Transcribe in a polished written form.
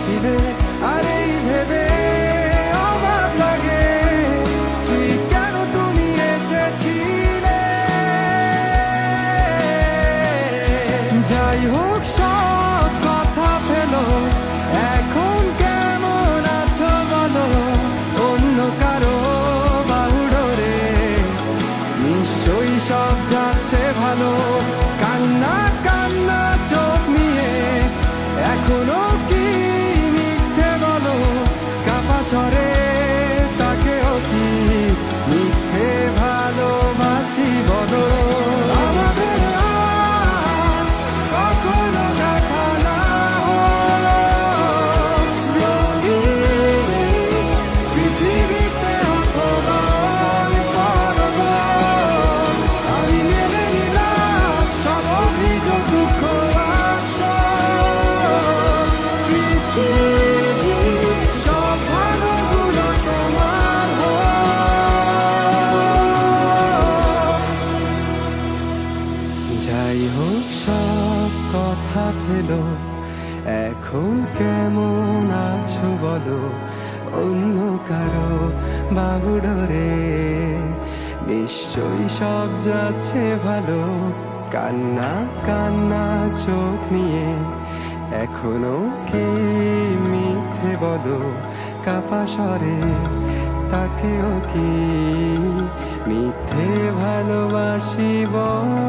ছিলে, আর এই ভেবে অবাক লাগে ঠিক কেন তুমি এসেছিলে। যাই হোক সব কথা ফেলো, এখন কেমন আছো বলো, অন্য কারো বাহুডোরে নিশ্চয়ই সব যাচ্ছে ভালো। কান্না কান্না চোখ নিয়ে এখনো কি মিথ্যে বলো, কাপা স্বরে তাকেও কি মিথ্যে ভালোবাসি বলো। আমাদের আর কখনো দেখা না হোক, রঙিন পৃথিবীতে অথবা পরব, আমি মেনে নিলাম সব অভিযোগ দুঃখ আর সব। পৃথিবী সব ভালোগুলো তোমার হোক। যাই হোক সব কথা ফেলো, এখন কেমন আছো বলো, অন্য কারো বাহুডোরে নিশ্চয়ই সব যাচ্ছে ভালো। কান্না কান্না চোখ নিয়ে এখনো কি মিথ্যে বলো, কাপা স্বরে তাকেও কি মিথ্যে ভালোবাসি বলো।